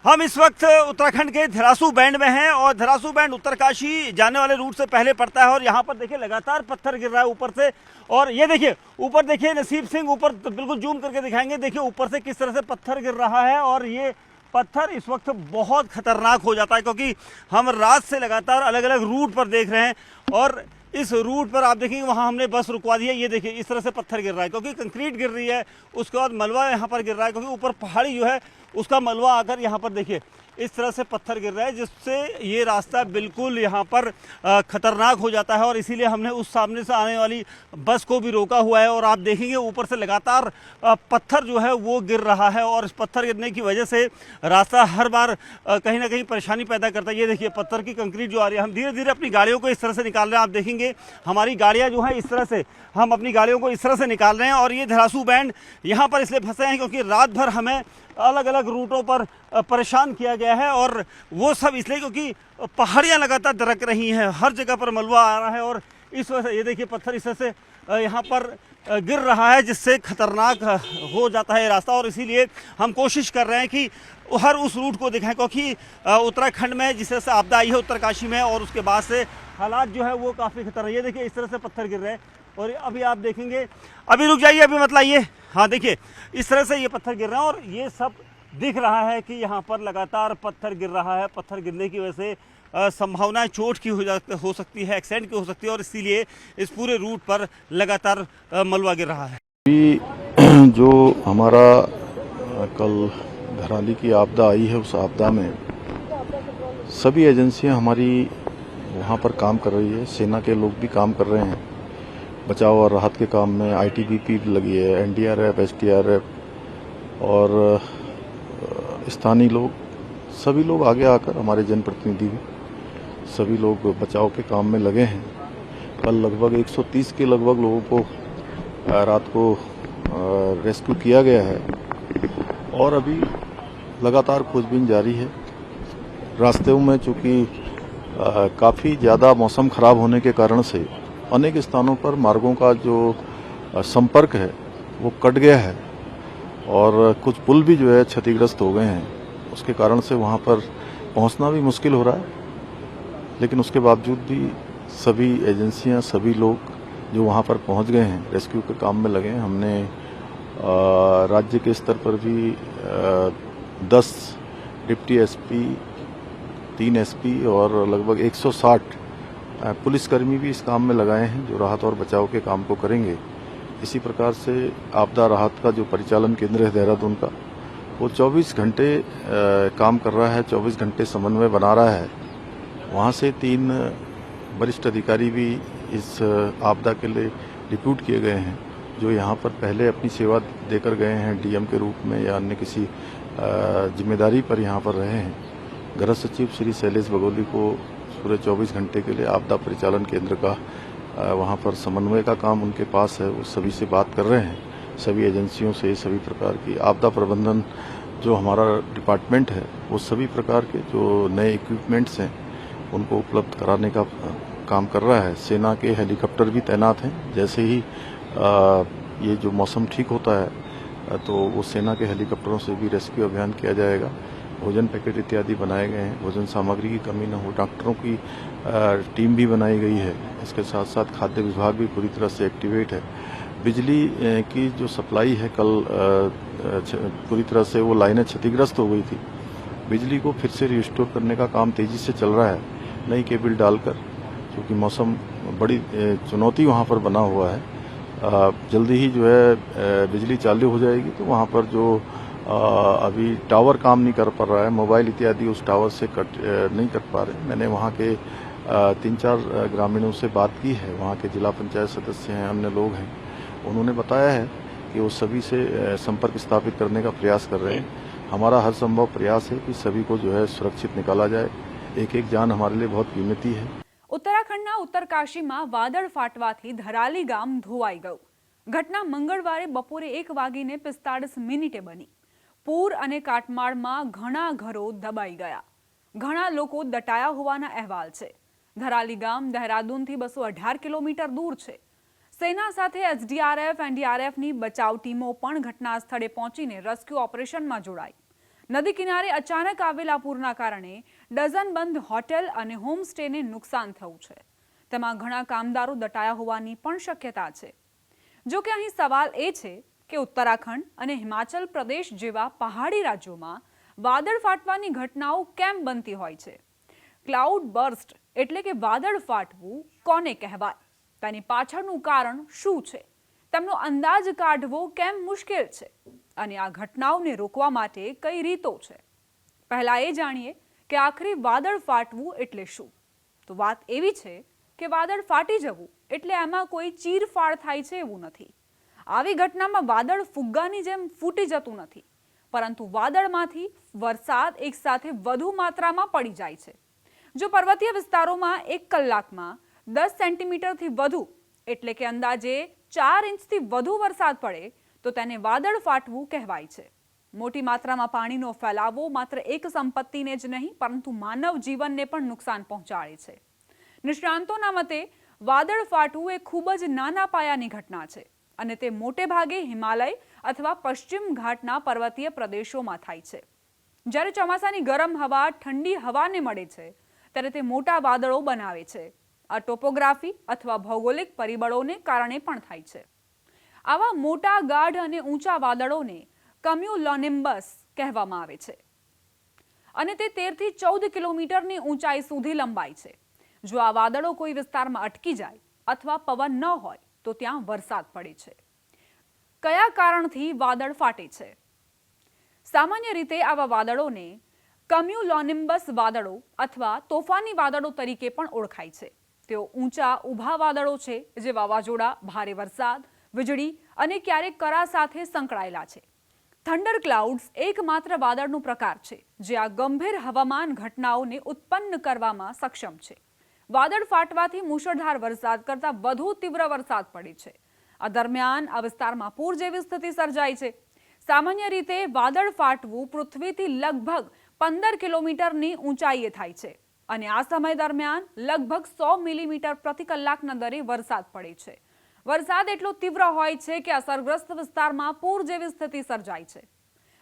हम इस वक्त उत्तराखंड के धरासू बैंड में हैं और धरासू बैंड उत्तरकाशी जाने वाले रूट से पहले पड़ता है और यहाँ पर देखिए लगातार पत्थर गिर रहा है ऊपर से। और ये देखिए ऊपर देखिए नसीब सिंह ऊपर तो बिल्कुल जूम करके दिखाएंगे, देखिए ऊपर से किस तरह से पत्थर गिर रहा है। और ये पत्थर इस वक्त बहुत खतरनाक हो जाता है क्योंकि हम रात से लगातार अलग अलग रूट पर देख रहे हैं और इस रूट पर आप देखेंगे वहाँ हमने बस रुकवा दी है। ये देखिए इस तरह से पत्थर गिर रहा है क्योंकि कंक्रीट गिर रही है, उसके बाद मलबा यहाँ पर गिर रहा है क्योंकि ऊपर पहाड़ी जो है उसका मलबा आकर यहाँ पर देखिए इस तरह से पत्थर गिर रहा है, जिससे ये रास्ता बिल्कुल यहाँ पर खतरनाक हो जाता है। और इसीलिए हमने उस सामने से आने वाली बस को भी रोका हुआ है और आप देखेंगे ऊपर से लगातार पत्थर जो है वो गिर रहा है और इस पत्थर गिरने की वजह से रास्ता हर बार कहीं ना कहीं परेशानी पैदा करता है। ये देखिए पत्थर की कंक्रीट जो आ रही है, हम धीरे धीरे अपनी गाड़ियों को इस तरह से निकाल रहे हैं। आप देखेंगे हमारी गाड़ियाँ जो हैं इस तरह से, हम अपनी गाड़ियों को इस तरह से निकाल रहे हैं। और ये धरासू बैंड यहाँ पर इसलिए फंसे हैं क्योंकि रात भर हमें अलग अलग रूटों पर परेशान किया गया है और वो सब इसलिए क्योंकि पहाड़ियाँ लगातार दरक रही हैं, हर जगह पर मलबा आ रहा है और इस वजह से ये देखिए पत्थर इस तरह से यहाँ पर गिर रहा है, जिससे खतरनाक हो जाता है ये रास्ता। और इसीलिए हम कोशिश कर रहे हैं कि हर उस रूट को दिखाएं क्योंकि उत्तराखंड में जिस तरह से आपदा आई है उत्तरकाशी में और उसके बाद से हालात जो है वो काफ़ी खतरनाक। ये देखिए इस तरह से पत्थर गिर रहे हैं और अभी आप देखेंगे, अभी रुक जाइए, अभी मत लाइए। हाँ देखिए इस तरह से ये पत्थर गिर रहे हैं और ये सब दिख रहा है कि यहाँ पर लगातार पत्थर गिर रहा है। पत्थर गिरने की वजह से संभावनाएं चोट की हो सकती है, एक्सीडेंट की हो सकती है और इसीलिए इस पूरे रूट पर लगातार मलबा गिर रहा है। अभी जो हमारा कल धराली की आपदा आई है, उस आपदा में सभी एजेंसियां हमारी वहाँ पर काम कर रही है, सेना के लोग भी काम कर रहे हैं बचाव और राहत के काम में। आईटीबीपी भी लगी है, एनडीआरएफ, एसडीआरएफ और स्थानीय लोग, सभी लोग आगे आकर, हमारे जनप्रतिनिधि भी, सभी लोग बचाव के काम में लगे हैं। कल लगभग 130 के लगभग लोगों को रात को रेस्क्यू किया गया है और अभी लगातार खोजबीन जारी है। रास्ते में चूंकि काफ़ी ज़्यादा मौसम खराब होने के कारण से अनेक स्थानों पर मार्गों का जो संपर्क है वो कट गया है और कुछ पुल भी जो है क्षतिग्रस्त हो गए हैं। उसके कारण से वहाँ पर पहुँचना भी मुश्किल हो रहा है, लेकिन उसके बावजूद भी सभी एजेंसियाँ, सभी लोग जो वहाँ पर पहुँच गए हैं, रेस्क्यू के काम में लगे हैं। हमने राज्य के स्तर पर भी 10 डिप्टी एसपी, 3 एसपी और लगभग 160 पुलिसकर्मी भी इस काम में लगाए हैं जो राहत और बचाव के काम को करेंगे। इसी प्रकार से आपदा राहत का जो परिचालन केंद्र है देहरादून का, वो 24 घंटे काम कर रहा है, 24 घंटे समन्वय बना रहा है। वहाँ से 3 वरिष्ठ अधिकारी भी इस आपदा के लिए डिप्यूट किए गए हैं जो यहाँ पर पहले अपनी सेवा देकर गए हैं डीएम के रूप में या अन्य किसी जिम्मेदारी पर यहाँ पर रहे हैं। गृह सचिव श्री शैलेश बगोली को पूरे 24 घंटे के लिए आपदा परिचालन केंद्र का वहाँ पर समन्वय का काम उनके पास है। वो सभी से बात कर रहे हैं, सभी एजेंसियों से, सभी प्रकार की आपदा प्रबंधन जो हमारा डिपार्टमेंट है वो सभी प्रकार के जो नए इक्विपमेंट्स हैं उनको उपलब्ध कराने का काम कर रहा है। सेना के हेलीकॉप्टर भी तैनात हैं। जैसे ही ये जो मौसम ठीक होता है तो वो सेना के हेलीकॉप्टरों से भी रेस्क्यू अभियान किया जाएगा। भोजन पैकेट इत्यादि बनाए गए हैं, भोजन सामग्री की कमी न हो, डॉक्टरों की टीम भी बनाई गई है। इसके साथ साथ खाद्य विभाग भी पूरी तरह से एक्टिवेट है। बिजली की जो सप्लाई है, कल पूरी तरह से वो लाइनें क्षतिग्रस्त हो गई थी। बिजली को फिर से रिस्टोर करने का काम तेजी से चल रहा है, नई केबल डालकर, क्योंकि मौसम बड़ी चुनौती वहाँ पर बना हुआ है। जल्दी ही जो है बिजली चालू हो जाएगी तो वहाँ पर जो अभी टावर काम नहीं कर पा रहा है, मोबाइल इत्यादि उस टावर से नहीं कर पा रहे। मैंने वहाँ के 3-4 ग्रामीणों से बात की है, वहाँ के जिला पंचायत सदस्य हैं, अन्य लोग हैं। उन्होंने बताया है कि वो सभी से संपर्क स्थापित करने का प्रयास कर रहे हैं। हमारा हर संभव प्रयास है कि सभी को जो है सुरक्षित निकाला जाए। एक एक जान हमारे लिए बहुत कीमती है। उत्तराखंडના ઉત્તરકાશીમાં વાદળ ફાટવાથી ધરાલી ગામ ધોવાઈ ગયું। ઘટના મંગળવારે બપોરે 1:45 બની। પૂર અને કાટમાળમાં ઘણા ઘરો દબાઈ ગયા, ઘણા લોકો દટાયા હોવાના અહેવાલ છે। ધરાલી ગામ દેહરાદૂનથી 218 કિલોમીટર દૂર છે। સેના સાથે એસડીઆરએફ, એનડીઆરએફની બચાવ ટીમો પણ ઘટના સ્થળે પહોંચીને રેસ્ક્યુ ઓપરેશનમાં જોડાઈ। નદી કિનારે અચાનક આવેલા પૂરના કારણે ડઝનબંધ હોટેલ અને હોમસ્ટેને નુકસાન થયું છે. તેમાં ઘણા કામદારો દટાયા હોવાની પણ શક્યતા છે. જો કે અહીં સવાલ એ છે કે ઉત્તરાખંડ અને હિમાચલ પ્રદેશ જેવા પહાડી રાજ્યોમાં વાદળ ફાટવાની ઘટનાઓ કેમ બનતી હોય છે? ક્લાઉડ બર્સ્ટ એટલે કે વાદળ ફાટવું કોને કહેવાય? તેની પાછળનું કારણ શું છે? તેમનો અંદાજ કાઢવો કેમ મુશ્કેલ છે? અને આ ઘટનાઓને રોકવા માટે કઈ રીતો છે? પહેલા એ જાણીએ કે આખરે વાદળ ફાટવું એટલે શું. તો વાત એવી છે કે વાદળ ફાટી જવું એટલે એમાં કોઈ ચીરફાડ થાય છે એવું નથી. આવી ઘટનામાં વાદળ ફુગ્ગાની જેમ ફૂટી જતું નથી, પરંતુ વાદળમાંથી વરસાદ એકસાથે વધુ માત્રામાં પડી જાય છે. જો પર્વતીય વિસ્તારોમાં 1 કલાકમાં 10 સેન્ટીમીટરથી વધુ એટલે કે અંદાજે 4 ઇંચથી વધુ વરસાદ પડે તો તેને વાદળ ફાટવું કહેવાય છે. મોટી માત્રામાં પાણીનો ફેલાવો માત્ર એક સંપત્તિને જ નહીં પરંતુ માનવ જીવનને પણ નુકસાન પહોંચાડે છે. નિષ્ણાંતોના મતે વાદળ ફાટવું એ ખૂબ જ નાના પાયાની ઘટના છે અને તે મોટે ભાગે હિમાલય અથવા પશ્ચિમ ઘાટના પર્વતીય પ્રદેશોમાં થાય છે. જ્યારે ચોમાસાની ગરમ હવા ઠંડી હવાને મળે છે ત્યારે તે મોટા વાદળો બનાવે છે. આ ટોપોગ્રાફી અથવા ભૌગોલિક પરિબળોને કારણે પણ થાય છે. આવા મોટા ગાઢ અને ઊંચા વાદળોને કમ્યુલોનિમ્બસ કહેવામાં આવે છે અને તે 13 થી 14 કિલોમીટરની ઊંચાઈ સુધી લંબાય છે. જો આ વાદળો કોઈ વિસ્તારમાં અટકી જાય અથવા પવન ન હોય તો ત્યાં વરસાદ પડે છે. કયા કારણથી વાદળ ફાટે છે? સામાન્ય રીતે આવા વાદળોને કમ્યુલોનિમ્બસ વાદળો અથવા તોફાની વાદળો તરીકે પણ ઓળખાય છે. તેઓ ઊંચા ઊભા વાદળો છે જે વાવાઝોડા, ભારે વરસાદ, વીજળી અને ક્યારેક કરા સાથે સંકળાયેલા છે. થંડર ક્લાઉડ્સ એકમાત્ર વાદળનો પ્રકાર છે જે આ ગંભીર હવામાન ઘટનાઓને ઉત્પન્ન કરવામાં સક્ષમ છે. વાદળ ફાટવાથી મુશળધાર વરસાદ કરતાં વધુ તીવ્ર વરસાદ પડે છે. આ દરમિયાન આ વિસ્તારમાં પૂર જેવી સ્થિતિ સર્જાય છે. સામાન્ય રીતે વાદળ ફાટવું પૃથ્વીથી લગભગ 15 કિલોમીટરની ઊંચાઈએ થાય છે અને આ સમય દરમિયાન લગભગ 100 મિલીમીટર પ્રતિ કલાકના દરે વરસાદ પડે છે. વરસાદ એટલો તીવ્ર હોય છે કે અસરગ્રસ્ત વિસ્તારમાં પૂર જેવી સ્થિતિ સર્જાય છે.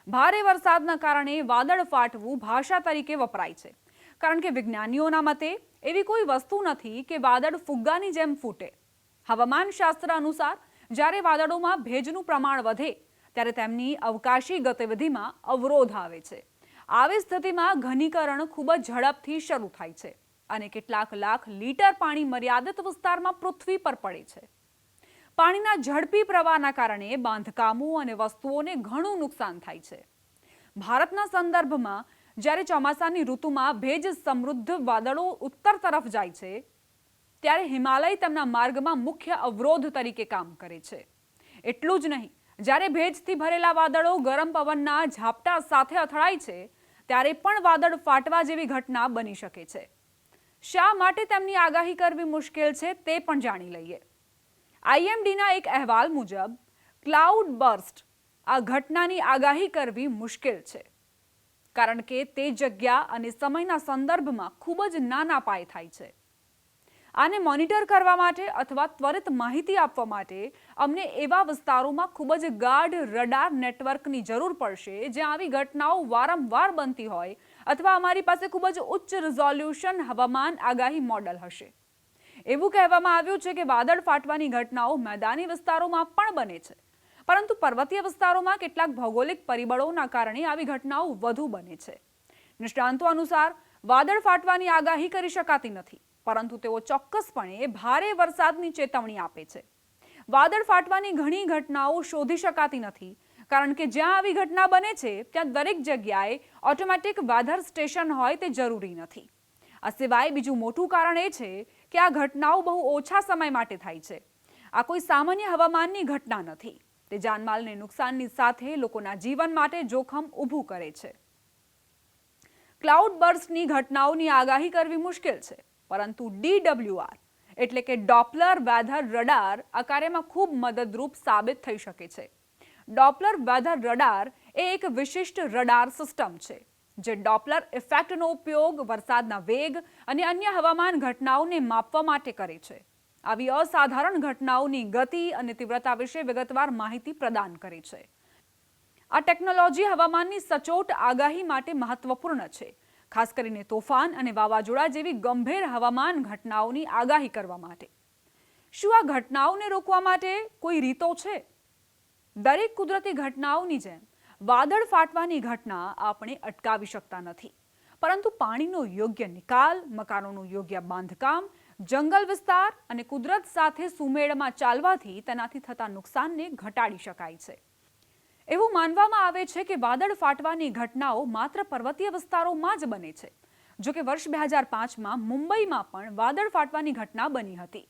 ભારે વરસાદના કારણે વાદળ ફાટવું ભાષા તરીકે વપરાય છે, કારણ કે વિજ્ઞાનીઓના મતે એવી કોઈ વસ્તુ નથી કે વાદળ ફુગ્ગાની જેમ ફૂટે. હવામાનશાસ્ત્ર અનુસાર જ્યારે વાદળોમાં ભેજનું પ્રમાણ વધે ત્યારે તેમની અવકાશી ગતિવિધિમાં અવરોધ આવે છે. આવી સ્થિતિમાં ઘનીકરણ ખૂબ જ ઝડપથી શરૂ થાય છે અને કેટલાક લાખ લીટર પાણી મર્યાદિત વિસ્તારમાં પૃથ્વી પર પડે છે. પાણીના ઝડપી પ્રવાહના કારણે બાંધકામો અને વસ્તુઓને ઘણું નુકસાન થાય છે. ભારતના સંદર્ભમાં જ્યારે ચોમાસાની ઋતુમાં ભેજ સમૃદ્ધ વાદળો ઉત્તર તરફ જાય છે ત્યારે હિમાલય તેમના માર્ગમાં મુખ્ય અવરોધ તરીકે કામ કરે છે. એટલું જ નહીં, જ્યારે ભેજથી ભરેલા વાદળો ગરમ પવનના ઝાપટા સાથે અથડાય છે ત્યારે પણ વાદળ ફાટવા જેવી ઘટના બની શકે છે. શા માટે તેમની આગાહી કરવી મુશ્કેલ છે તે પણ જાણી લઈએ. IMDના એક અહેવાલ મુજબ ક્લાઉડ બર્સ્ટ આ ઘટનાની આગાહી કરવી મુશ્કેલ છે કારણ કે તે જગ્યા અને સમયના સંદર્ભમાં ખૂબ જ નાના પાયે થાય છે. આને મોનિટર કરવા માટે અથવા ત્વરિત માહિતી આપવા માટે અમને એવા વિસ્તારોમાં ખૂબ જ ગાઢ રડાર નેટવર્કની જરૂર પડશે જ્યાં આવી ઘટનાઓ વારંવાર બનતી હોય અથવા અમારી પાસે ખૂબ જ ઉચ્ચ રિઝોલ્યુશન હવામાન આગાહી મોડેલ હશે. એવું કહેવામાં આવ્યું છે કે વાદળ ફાટવાની ઘટનાઓ મેદાની વિસ્તારોમાં પણ બને છે, પરંતુ પર્વતીય વિસ્તારોમાં કેટલાક ભૌગોલિક પરિબળોના કારણે આવી ઘટનાઓ વધુ બને છે. નિષ્ણાંતો અનુસાર વાદળ ફાટવાની આગાહી કરી શકાતી નથી, પરંતુ તેઓ ચોક્કસપણે ભારે વરસાદની ચેતવણી આપે છે. વાદળ ફાટવાની ઘણી ઘટનાઓ શોધી શકાતી નથી કારણ કે જ્યાં આવી ઘટના બને છે ત્યાં દરેક જગ્યાએ ઓટોમેટિક વેધર સ્ટેશન હોય તે જરૂરી નથી. આ સિવાય બીજું મોટું કારણ એ છે કે આ ઘટનાઓ બહુ ઓછા સમય માટે થાય છે. આ કોઈ સામાન્ય હવામાનની ઘટના નથી. તે જાનમાલને નુકસાનની સાથે લોકોના જીવન માટે જોખમ ઊભું કરે છે. ક્લાઉડ બર્સ્ટની ઘટનાઓની આગાહી કરવી મુશ્કેલ છે, પરંતુ DWR એટલે કે ડોપલર વેધર રડાર આ કાર્યમાં ખૂબ મદદરૂપ સાબિત થઈ શકે છે. ડોપલર વેધર રડાર એ એક વિશિષ્ટ રડાર સિસ્ટમ છે જે ડોપલર ઇફેક્ટનો ઉપયોગ વરસાદના વેગ અને અન્ય હવામાન ઘટનાઓને માપવા માટે કરે છે. આવી અસાધારણ ઘટનાઓની ગતિ અને તીવ્રતા વિશે વિગતવાર માહિતી પ્રદાન કરે છે. આ ટેકનોલોજી હવામાનની સચોટ આગાહી માટે મહત્વપૂર્ણ છે, ખાસ કરીને તોફાન અને વાવાઝોડા જેવી ગંભીર હવામાન ઘટનાઓની આગાહી કરવા માટે. શું આ ઘટનાઓને રોકવા માટે કોઈ રીતો છે? દરેક કુદરતી ઘટનાઓની જેમ વાદળ ફાટવાની ઘટના આપણે અટકાવી શકતા નથી, પરંતુ પાણીનો યોગ્ય નિકાલ, મકાનોનું યોગ્ય બાંધકામ, જંગલ વિસ્તાર અને કુદરત સાથે સુમેળમાં ચાલવાથી તેનાથી થતા નુકસાનને ઘટાડી શકાય છે. એવું માનવામાં આવે છે કે વાદળ ફાટવાની ઘટનાઓ માત્ર પર્વતીય વિસ્તારોમાં જ બને છે. જો કે વર્ષ 2005માં મુંબઈમાં પણ વાદળ ફાટવાની ઘટના બની હતી.